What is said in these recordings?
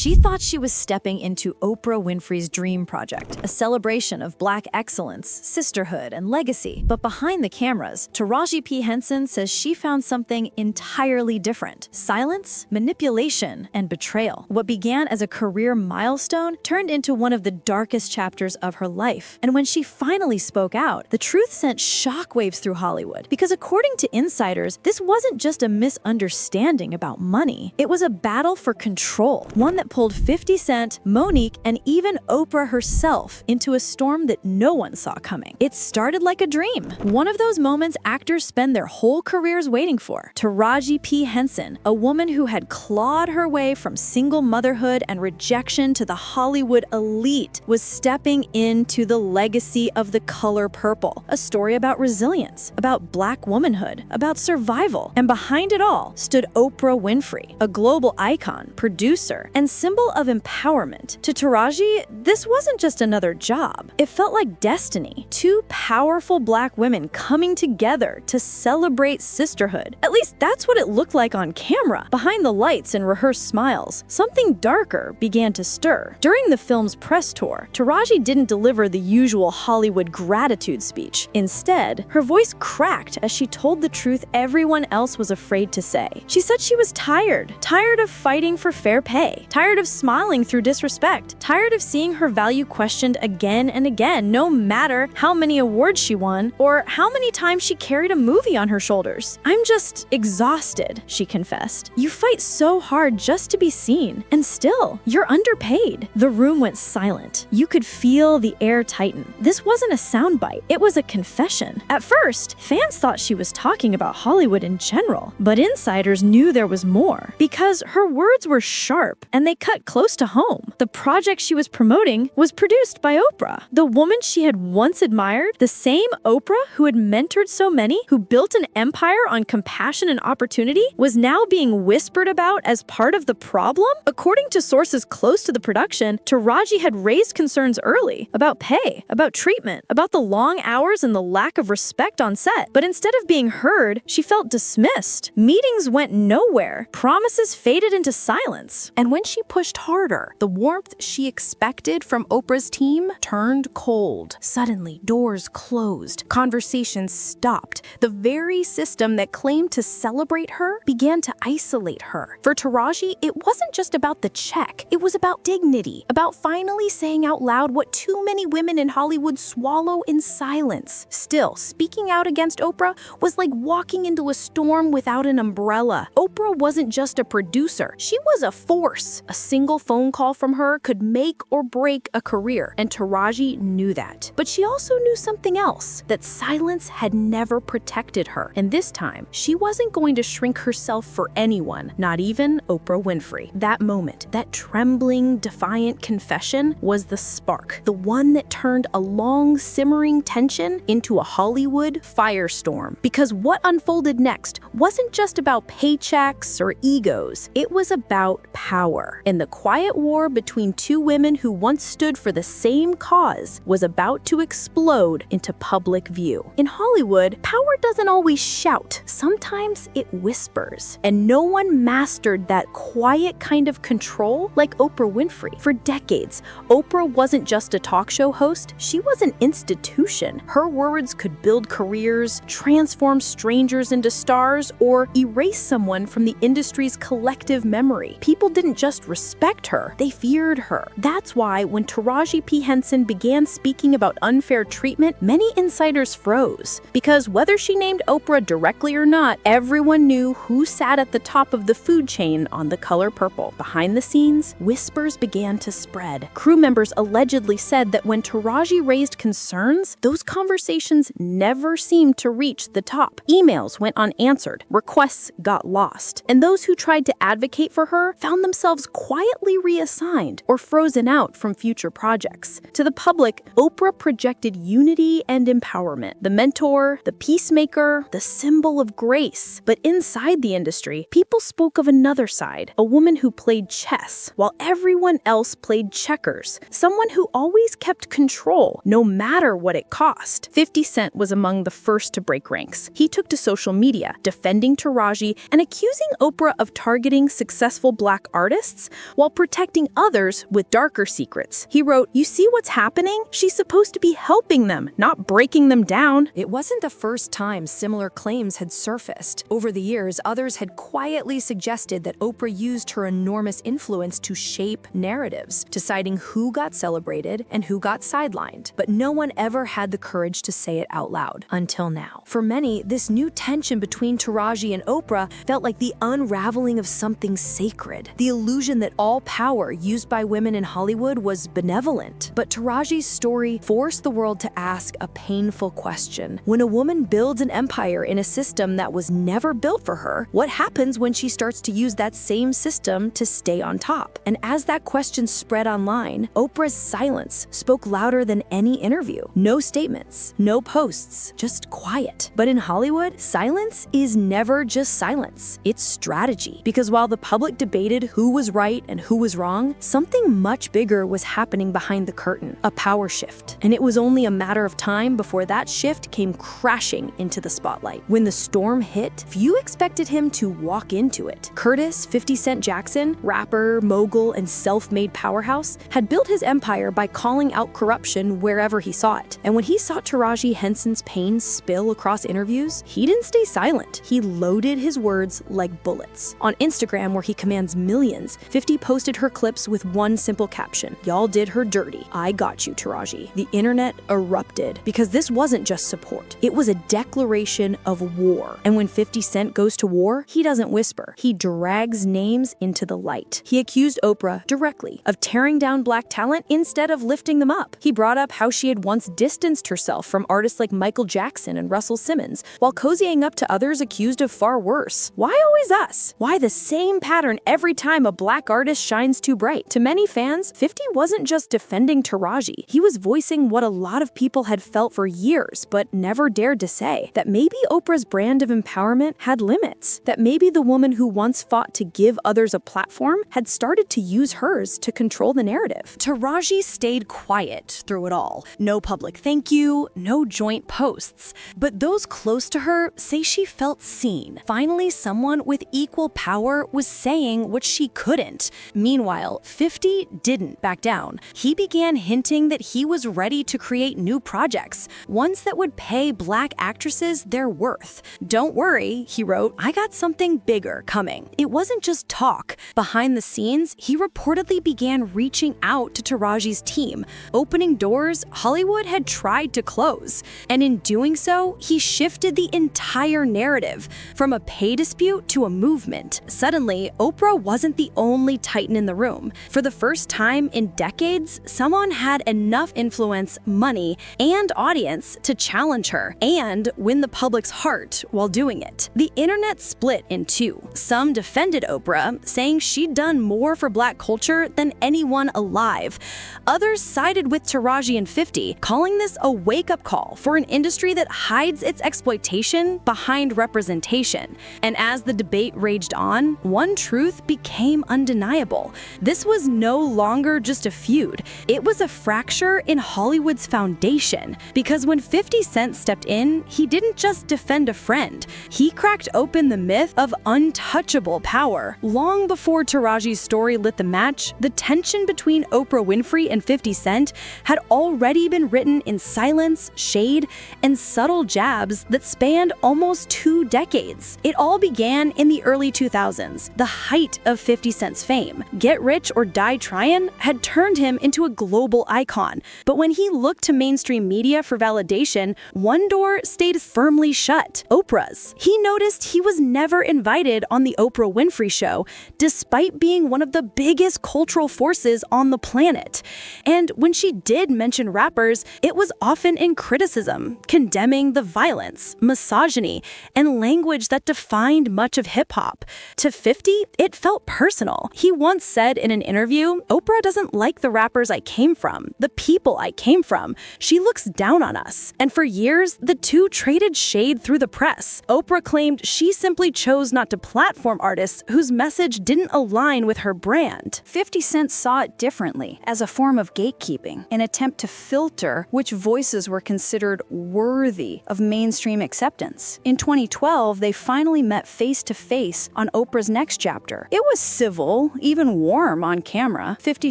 She thought she was stepping into Oprah Winfrey's dream project, a celebration of Black excellence, sisterhood, and legacy. But behind the cameras, Taraji P. Henson says she found something entirely different: silence, manipulation, and betrayal. What began as a career milestone turned into one of the darkest chapters of her life. And when she finally spoke out, the truth sent shockwaves through Hollywood. Because according to insiders, this wasn't just a misunderstanding about money. It was a battle for control, one that pulled 50 Cent, Monique, and even Oprah herself into a storm that no one saw coming. It started like a dream. One of those moments actors spend their whole careers waiting for. Taraji P. Henson, a woman who had clawed her way from single motherhood and rejection to the Hollywood elite, was stepping into the legacy of the color purple. A story about resilience, about Black womanhood, about survival. And behind it all stood Oprah Winfrey, a global icon, producer, and symbol of empowerment. To Taraji, this wasn't just another job. It felt like destiny. Two powerful Black women coming together to celebrate sisterhood. At least that's what it looked like on camera. Behind the lights and rehearsed smiles, something darker began to stir. During the film's press tour, Taraji didn't deliver the usual Hollywood gratitude speech. Instead, her voice cracked as she told the truth everyone else was afraid to say. She said she was tired of fighting for fair pay, tired of smiling through disrespect, tired of seeing her value questioned again and again, no matter how many awards she won or how many times she carried a movie on her shoulders. "I'm just exhausted," she confessed. "You fight so hard just to be seen, and still, you're underpaid." The room went silent. You could feel the air tighten. This wasn't a soundbite, it was a confession. At first, fans thought she was talking about Hollywood in general, but insiders knew there was more, because her words were sharp and they cut close to home. The project she was promoting was produced by Oprah, the woman she had once admired, the same Oprah who had mentored so many, who built an empire on compassion and opportunity, was now being whispered about as part of the problem? According to sources close to the production, Taraji had raised concerns early about pay, about treatment, about the long hours and the lack of respect on set. But instead of being heard, she felt dismissed. Meetings went nowhere. Promises faded into silence. And when she pushed harder, the warmth she expected from Oprah's team turned cold. Suddenly, doors closed, conversations stopped. The very system that claimed to celebrate her began to isolate her. For Taraji, it wasn't just about the check. It was about dignity, about finally saying out loud what too many women in Hollywood swallow in silence. Still, speaking out against Oprah was like walking into a storm without an umbrella. Oprah wasn't just a producer. She was a force. A single phone call from her could make or break a career, and Taraji knew that. But she also knew something else, that silence had never protected her. And this time, she wasn't going to shrink herself for anyone, not even Oprah Winfrey. That moment, that trembling, defiant confession was the spark, the one that turned a long, simmering tension into a Hollywood firestorm. Because what unfolded next wasn't just about paychecks or egos, it was about power. And the quiet war between two women who once stood for the same cause was about to explode into public view. In Hollywood, power doesn't always shout. Sometimes it whispers. And no one mastered that quiet kind of control like Oprah Winfrey. For decades, Oprah wasn't just a talk show host, she was an institution. Her words could build careers, transform strangers into stars, or erase someone from the industry's collective memory. People didn't just respect her, they feared her. That's why when Taraji P. Henson began speaking about unfair treatment, many insiders froze. Because whether she named Oprah directly or not, everyone knew who sat at the top of the food chain on the color purple. Behind the scenes, whispers began to spread. Crew members allegedly said that when Taraji raised concerns, those conversations never seemed to reach the top. Emails went unanswered, requests got lost, and those who tried to advocate for her found themselves quietly reassigned. behind or frozen out from future projects. To the public, Oprah projected unity and empowerment, the mentor, the peacemaker, the symbol of grace. But inside the industry, people spoke of another side, a woman who played chess while everyone else played checkers, someone who always kept control, no matter what it cost. 50 Cent was among the first to break ranks. He took to social media, defending Taraji and accusing Oprah of targeting successful Black artists while protecting others with darker secrets. He wrote, "You see what's happening? She's supposed to be helping them, not breaking them down." It wasn't the first time similar claims had surfaced. Over the years, others had quietly suggested that Oprah used her enormous influence to shape narratives, deciding who got celebrated and who got sidelined. But no one ever had the courage to say it out loud, until now. For many, this new tension between Taraji and Oprah felt like the unraveling of something sacred, the illusion that all power used by women in Hollywood was benevolent. But Taraji's story forced the world to ask a painful question. When a woman builds an empire in a system that was never built for her, what happens when she starts to use that same system to stay on top? And as that question spread online, Oprah's silence spoke louder than any interview. No statements, no posts, just quiet. But in Hollywood, silence is never just silence. It's strategy. Because while the public debated who was right and who was wrong, something much bigger was happening behind the curtain, a power shift. And it was only a matter of time before that shift came crashing into the spotlight. When the storm hit, few expected him to walk into it. Curtis 50 Cent Jackson, rapper, mogul, and self-made powerhouse, had built his empire by calling out corruption wherever he saw it. And when he saw Taraji Henson's pain spill across interviews, he didn't stay silent. He loaded his words like bullets. On Instagram, where he commands millions, 50 posted her clips with one simple caption: "Y'all did her dirty. I got you, Taraji." The internet erupted because this wasn't just support. It was a declaration of war. And when 50 Cent goes to war, he doesn't whisper. He drags names into the light. He accused Oprah directly of tearing down Black talent instead of lifting them up. He brought up how she had once distanced herself from artists like Michael Jackson and Russell Simmons, while cozying up to others accused of far worse. Why always us? Why the same pattern every time a Black artist shines too bright? To many fans, 50 wasn't just defending Taraji. He was voicing what a lot of people had felt for years, but never dared to say, that maybe Oprah's brand of empowerment had limits, that maybe the woman who once fought to give others a platform had started to use hers to control the narrative. Taraji stayed quiet through it all. No public thank you, no joint posts. But those close to her say she felt seen. Finally, someone with equal power was saying what she couldn't. Meanwhile, 50 didn't back down. He began hinting that he was ready to create new projects, ones that would pay Black actresses their worth. "Don't worry," he wrote, "I got something bigger coming." It wasn't just talk. Behind the scenes, he reportedly began reaching out to Taraji's team, opening doors Hollywood had tried to close. And in doing so, he shifted the entire narrative, from a pay dispute to a movement. Suddenly, Oprah wasn't the only titan in the room. For the first time in decades, someone had enough influence, money, and audience to challenge her and win the public's heart while doing it. The internet split in two. Some defended Oprah, saying she'd done more for Black culture than anyone alive. Others sided with Taraji and 50, calling this a wake-up call for an industry that hides its exploitation behind representation. And as the debate raged on, one truth became undeniable. This was no longer just a feud. It was a fracture in Hollywood's foundation. Because when 50 Cent stepped in, he didn't just defend a friend. He cracked open the myth of untouchable power. Long before Taraji's story lit the match, the tension between Oprah Winfrey and 50 Cent had already been written in silence, shade, and subtle jabs that spanned almost 2 decades. It all began in the early 2000s, the height of 50 Cent's fame. Get Rich or Die Tryin' had turned him into a global icon. But when he looked to mainstream media for validation, one door stayed firmly shut: Oprah's. He noticed he was never invited on the Oprah Winfrey Show, despite being one of the biggest cultural forces on the planet. And when she did mention rappers, it was often in criticism, condemning the violence, misogyny, and language that defined much of hip-hop. To 50, it felt personal. He once said in an interview, Oprah doesn't like the rappers I came from, the people I came from. She looks down on us. And for years, the two traded shade through the press. Oprah claimed she simply chose not to platform artists whose message didn't align with her brand. 50 Cent saw it differently, as a form of gatekeeping, an attempt to filter which voices were considered worthy of mainstream acceptance. In 2012, they finally met face-to-face on Oprah's next chapter. It was civil, even warm on camera. 50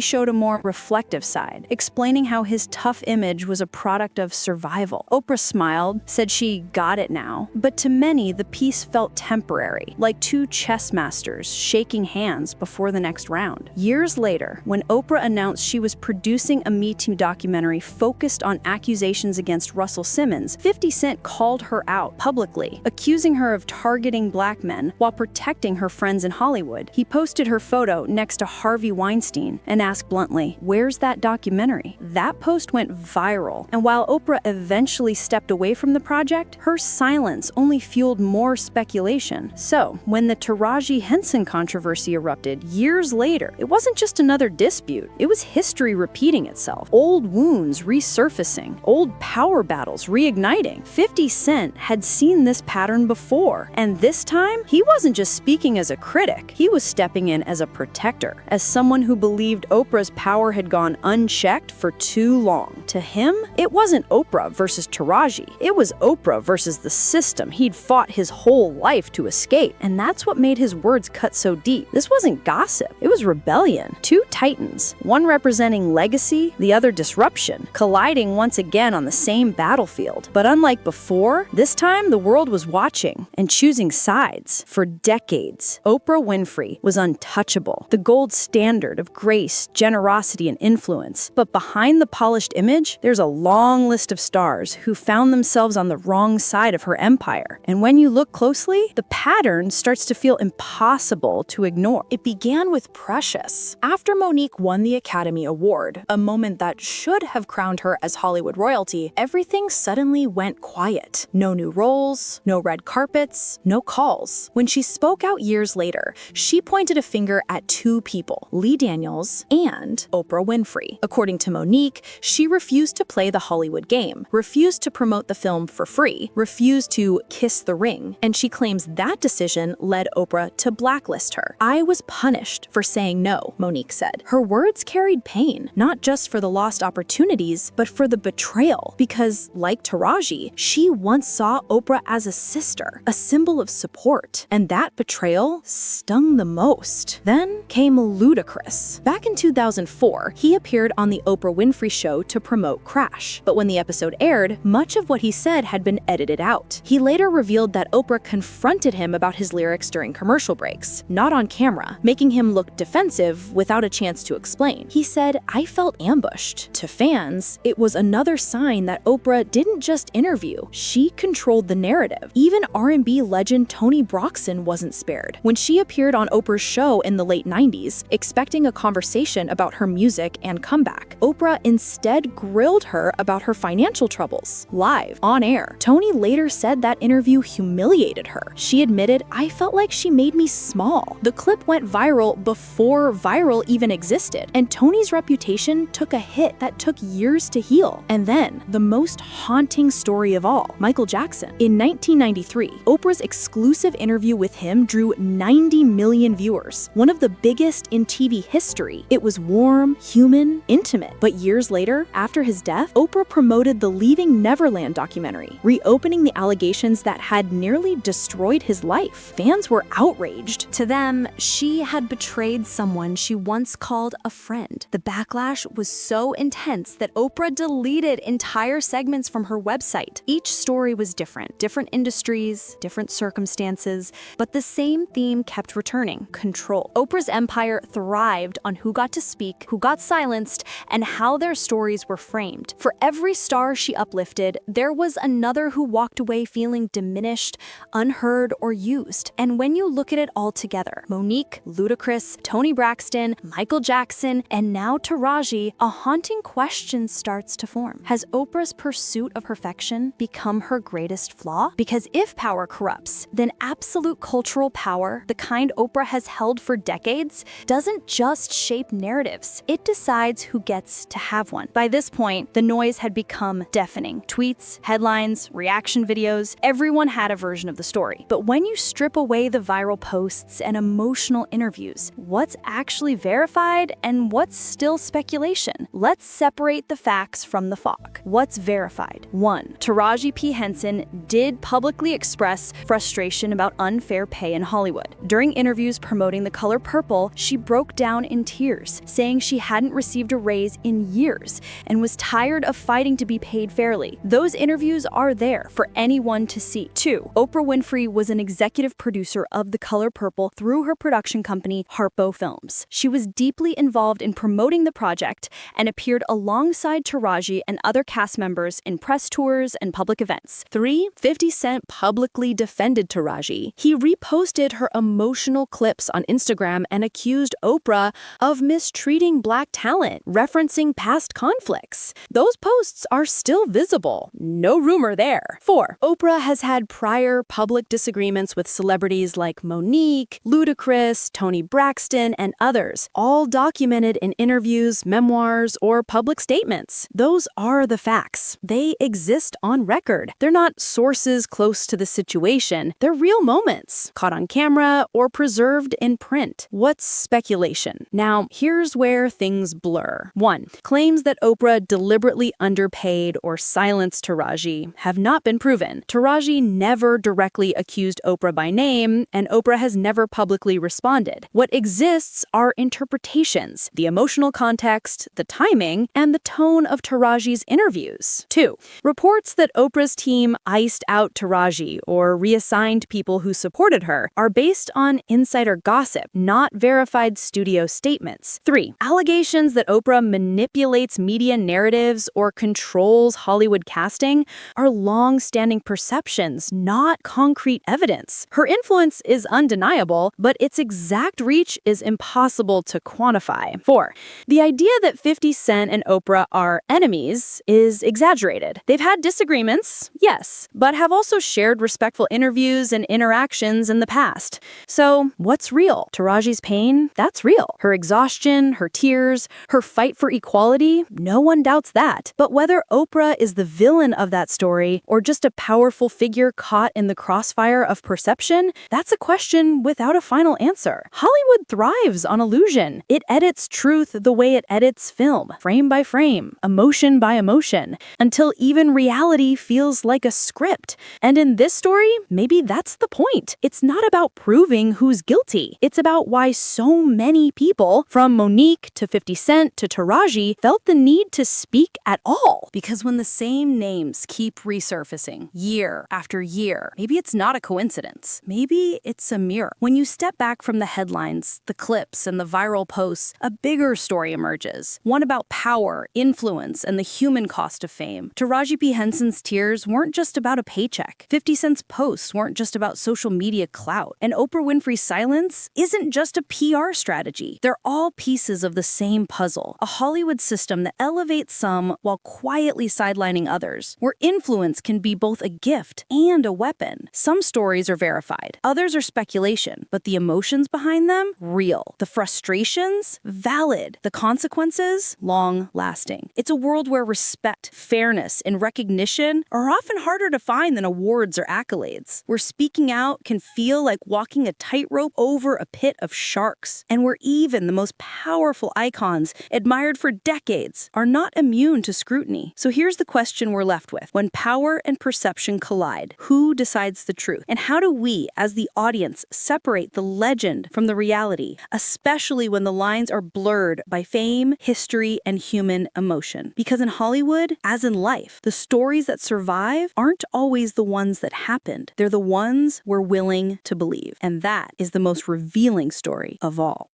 showed a more reflective side, explaining how his tough image was a product of survival. Oprah smiled, said she got it now, but to many, the piece felt temporary, like two chess masters shaking hands before the next round. Years later, when Oprah announced she was producing a Me Too documentary focused on accusations against Russell Simmons, 50 Cent called her out publicly, accusing her of targeting black men while protecting her friends in Hollywood. He posted her photo next to Harvey Weinstein and asked bluntly, "Where's that documentary?" That post went viral, and while Oprah eventually stepped away from the project, her silence only fueled more speculation. So, when the Taraji Henson controversy erupted years later, it wasn't just another dispute, it was history repeating itself. Old wounds resurfacing, old power battles reigniting. 50 Cent had seen this pattern before, and this time, he wasn't just speaking as a critic, he was stepping in as a protector, as someone who believed Oprah's power had gone unchecked for too long. To him, it wasn't Oprah versus Taraji, it was Oprah versus the system he'd fought his whole life to escape, and that's what made his words cut so deep. This wasn't gossip, it was rebellion. Two titans, one representing legacy, the other disruption, colliding once again on the same battlefield. But unlike before, this time the world was watching and choosing sides. For decades, Oprah Winfrey was untouchable, the gold standard of grace, generosity, and influence. But behind the polished image, there's a long list of stars who found themselves on the wrong side of her empire. And when you look closely, the pattern starts to feel impossible to ignore. It began with Precious. After Monique won the Academy Award, a moment that should have crowned her as Hollywood royalty, everything suddenly went quiet. No new roles, no red carpets, no calls. When she spoke out years later, she pointed a finger at two people, Lee Daniels and Oprah Winfrey. According to Monique, she refused to play the Hollywood game, refused to promote the film for free, refused to kiss the ring, and she claims that decision led Oprah to blacklist her. "I was punished for saying no," Monique said. Her words carried pain, not just for the lost opportunities, but for the betrayal, because, like Taraji, she once saw Oprah as a sister, a symbol of support, and that betrayal stung the most. Then came Ludacris. Back in 2004, he appeared on the Oprah Winfrey Show to promote Crash, but when the episode aired, much of what he said had been edited out. He later revealed that Oprah confronted him about his lyrics during commercial breaks, not on camera, making him look defensive without a chance to explain. He said, "I felt ambushed." To fans, it was another sign that Oprah didn't just interview, she controlled the narrative. Even R&B legend Toni Braxton wasn't spared. When she appeared on Oprah's show in the late 90s, expecting a conversation about her music and comeback, Oprah instead grilled her about her financial troubles, live, on air. Toni later said that interview humiliated her. She admitted, "I felt like she made me small." The clip went viral before viral even existed, and Toni's reputation took a hit that took years to heal. And then, the most haunting story of all, Michael Jackson. In 1993, Oprah's exclusive interview with him drew 90 million viewers, one of the biggest in TV history. It was warm, human, intimate. But years later, after his death, Oprah promoted the Leaving Neverland documentary, reopening the allegations that had nearly destroyed his life. Fans were outraged. To them, she had betrayed someone she once called a friend. The backlash was so intense that Oprah deleted entire segments from her website. Each story was different industries, different circumstances, but the same theme kept returning: control. Oprah's empire thrived on who got to speak, who got silenced, and how their stories were framed. For every star she uplifted, there was another who walked away feeling diminished, unheard, or used. And when you look at it all together, Monique, Ludacris, Toni Braxton, Michael Jackson, and now Taraji, a haunting question starts to form. Has Oprah's pursuit of perfection become her greatest flaw? Because if power corrupts, then absolute cultural power, the kind Oprah has held for decades, doesn't doesn't just shape narratives, it decides who gets to have one. By this point, the noise had become deafening. Tweets, headlines, reaction videos, everyone had a version of the story. But when you strip away the viral posts and emotional interviews, what's actually verified and what's still speculation? Let's separate the facts from the fog. What's verified? 1. Taraji P. Henson did publicly express frustration about unfair pay in Hollywood. During interviews promoting The Color Purple, she broke down in tears, saying she hadn't received a raise in years and was tired of fighting to be paid fairly. Those interviews are there for anyone to see. 2. Oprah Winfrey was an executive producer of The Color Purple through her production company, Harpo Films. She was deeply involved in promoting the project and appeared alongside Taraji and other cast members in press tours and public events. 3. 50 Cent publicly defended Taraji. He reposted her emotional clips on Instagram and accused Oprah of mistreating Black talent, referencing past conflicts. Those posts are still visible. No rumor there. 4. Oprah has had prior public disagreements with celebrities like Monique, Ludacris, Toni Braxton, and others, all documented in interviews, memoirs, or public statements. Those are the facts. They exist on record. They're not sources close to the situation. They're real moments, caught on camera or preserved in print. What's speculation? Now, here's where things blur. 1. Claims that Oprah deliberately underpaid or silenced Taraji have not been proven. Taraji never directly accused Oprah by name, and Oprah has never publicly responded. What exists are interpretations, the emotional context, the timing, and the tone of Taraji's interviews. 2. Reports that Oprah's team iced out Taraji or reassigned people who supported her are based on insider gossip, not verified studio statements. 3. Allegations that Oprah manipulates media narratives or controls Hollywood casting are long-standing perceptions, not concrete evidence. Her influence is undeniable, but its exact reach is impossible to quantify. 4. The idea that 50 Cent and Oprah are enemies is exaggerated. They've had disagreements, yes, but have also shared respectful interviews and interactions in the past. So, what's real? Taraji's pain? That's real. Her exhaustion, her tears, her fight for equality? No one doubts that. But whether Oprah is the villain of that story or just a powerful figure caught in the crossfire of perception, that's a question without a final answer. Hollywood thrives on illusion. It edits truth the way it edits film, frame by frame, emotion by emotion, until even reality feels like a script. And in this story, maybe that's the point. It's not about proving who's guilty. It's about why so many people, from Monique to 50 Cent to Taraji, felt the need to speak at all. Because when the same names keep resurfacing year after year, maybe it's not a coincidence. Maybe it's a mirror. When you step back from the headlines, the clips, and the viral posts, a bigger story emerges. One about power, influence, and the human cost of fame. Taraji P. Henson's tears weren't just about a paycheck. 50 Cent's posts weren't just about social media clout. And Oprah Winfrey's silence isn't just a PR strategy. They're all pieces of the same puzzle. A Hollywood system that elevates some while quietly sidelining others, where influence can be both a gift and a weapon. Some stories are verified, others are speculation, but the emotions behind them, real. The frustrations, valid. The consequences, long-lasting. It's a world where respect, fairness, and recognition are often harder to find than awards or accolades, where speaking out can feel like walking a tightrope over a pit of sharks, and where even the most powerful icons, admired for decades, are not immune to scrutiny. So here's the question we're left with. When power and perception collide, who decides the truth? And how do we, as the audience, separate the legend from the reality, especially when the lines are blurred by fame, history, and human emotion? Because in Hollywood, as in life, the stories that survive aren't always the ones that happened. They're the ones we're willing to believe. And that is the most revealing story of all.